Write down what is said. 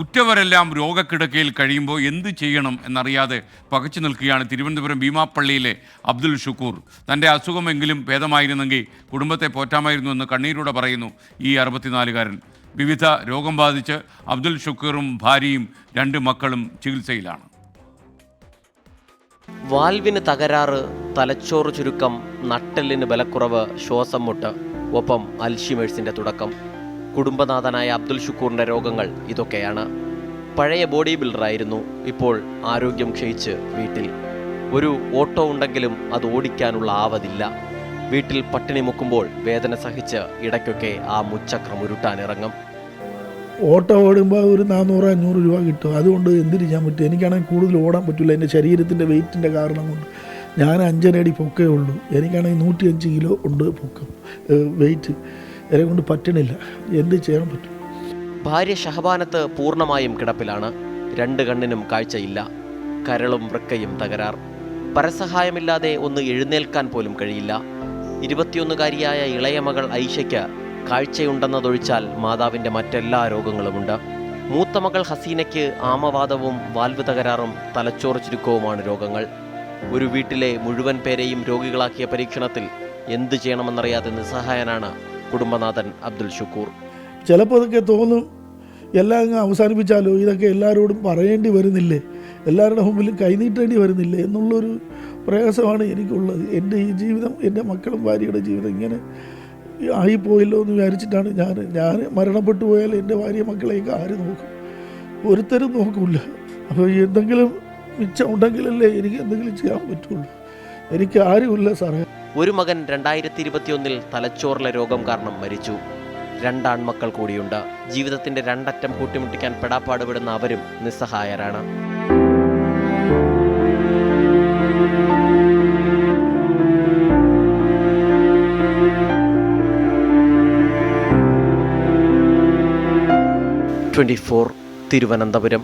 ഉറ്റവരെല്ലാം രോഗക്കിടക്കയിൽ കഴിയുമ്പോൾ എന്ത് ചെയ്യണം എന്നറിയാതെ പകച്ചു നിൽക്കുകയാണ് തിരുവനന്തപുരം ഭീമാപ്പള്ളിയിലെ അബ്ദുൽ ഷുക്കൂർ. തൻ്റെ അസുഖമെങ്കിലും ഭേദമായിരുന്നെങ്കിൽ കുടുംബത്തെ പോറ്റാമായിരുന്നു എന്ന് കണ്ണീരോടെ പറയുന്നു ഈ 64-കാരൻ. വിവിധ രോഗം ബാധിച്ച് അബ്ദുൽ ഷുക്കൂറും ഭാര്യയും 2 മക്കളും ചികിത്സയിലാണ്. വാൽവിന് തകരാറ്, തലച്ചോറ് ചുരുക്കം, നട്ടെല്ലിന് ബലക്കുറവ്, ശ്വാസം മുട്ട്, ഒപ്പം അൽഷിമേഴ്സിന്റെ തുടക്കം. കുടുംബനാഥനായ അബ്ദുൽ ഷുക്കൂറിന്റെ രോഗങ്ങൾ ഇതൊക്കെയാണ്. പഴയ ബോഡി ബിൽഡറായിരുന്നു, ഇപ്പോൾ ആരോഗ്യം ക്ഷയിച്ച് വീട്ടിൽ. ഒരു ഓട്ടോ ഉണ്ടെങ്കിലും അത് ഓടിക്കാനുള്ള ആവതില്ല. വീട്ടിൽ പട്ടിണി മുക്കുമ്പോൾ വേദന സഹിച്ച് ഇടയ്ക്കൊക്കെ ആ മുച്ചക്രം ഉരുട്ടാനിറങ്ങും. ഓട്ടോ ഓടുമ്പോൾ ഒരു 400-500 രൂപ കിട്ടും. അതുകൊണ്ട് എന്തിന് ചെയ്യാൻ പറ്റും? എനിക്കാണെങ്കിൽ കൂടുതൽ ഓടാൻ പറ്റില്ല. എൻ്റെ ശരീരത്തിൻ്റെ വെയിറ്റിൻ്റെ കാരണം കൊണ്ട്. ഞാൻ 5 അടി പൊക്കേ ഉള്ളൂ. എനിക്കാണെങ്കിൽ 105 കിലോ ഉണ്ട് പൊക്കം വെയിറ്റ്. എന്നെ കൊണ്ട് പറ്റണില്ല. എന്ത് ചെയ്യാൻ പറ്റും? ഭാര്യ ഷഹബാനത്ത് പൂർണ്ണമായും കിടപ്പിലാണ്. 2 കണ്ണിനും കാഴ്ചയില്ല. കരളും വൃക്കയും തകരാർ. പരസഹായമില്ലാതെ ഒന്ന് എഴുന്നേൽക്കാൻ പോലും കഴിയില്ല. 21-കാരിയായ ഇളയ മകൾ ഐഷയ്ക്ക് കാഴ്ചയുണ്ടെന്നതൊഴിച്ചാൽ മാതാവിൻ്റെ മറ്റെല്ലാ രോഗങ്ങളുമുണ്ട്. മൂത്ത മകൾ ഹസീനയ്ക്ക് ആമവാദവും വാൽവ് തകരാറും തലച്ചോറ് ചുരുക്കവുമാണ് രോഗങ്ങൾ. ഒരു വീട്ടിലെ മുഴുവൻ പേരെയും രോഗികളാക്കിയ പരീക്ഷണത്തിൽ എന്ത് ചെയ്യണമെന്നറിയാതെ നിസ്സഹായനാണ് കുടുംബനാഥൻ അബ്ദുൽ ഷുക്കൂർ. ചിലപ്പോൾ അതൊക്കെ തോന്നും, എല്ലാം അങ്ങ് അവസാനിപ്പിച്ചാലോ, ഇതൊക്കെ എല്ലാവരോടും പറയേണ്ടി വരുന്നില്ലേ, എല്ലാവരുടെ മുമ്പിലും കൈനീട്ടേണ്ടി വരുന്നില്ലേ എന്നുള്ളൊരു പ്രയാസമാണ് എനിക്കുള്ളത്. എൻ്റെ ഈ ജീവിതം, എൻ്റെ മക്കളും ഭാര്യയുടെ ജീവിതം ഇങ്ങനെ ആയിപ്പോയല്ലോ എന്ന് വിചാരിച്ചിട്ടാണ് ഞാൻ മരണപ്പെട്ടു പോയാൽ എൻ്റെ ഭാര്യ മക്കളെയൊക്കെ ആര് നോക്കും? ഒരുത്തരും നോക്കില്ല. അപ്പോൾ എന്തെങ്കിലും മിച്ചം ഉണ്ടെങ്കിലല്ലേ എനിക്ക് എന്തെങ്കിലും ചെയ്യാൻ പറ്റുള്ളൂ. എനിക്ക് ആരുമില്ല സാറേ. ഒരു മകൻ 2021 തലച്ചോറിലെ രോഗം കാരണം മരിച്ചു. 2 ആൺമക്കൾ കൂടിയുണ്ട്. ജീവിതത്തിന്റെ 2 അറ്റം കൂട്ടിമുട്ടിക്കാൻ പെടാപ്പാടുപെടുന്ന അവരും നിസ്സഹായരാണ്. തിരുവനന്തപുരം.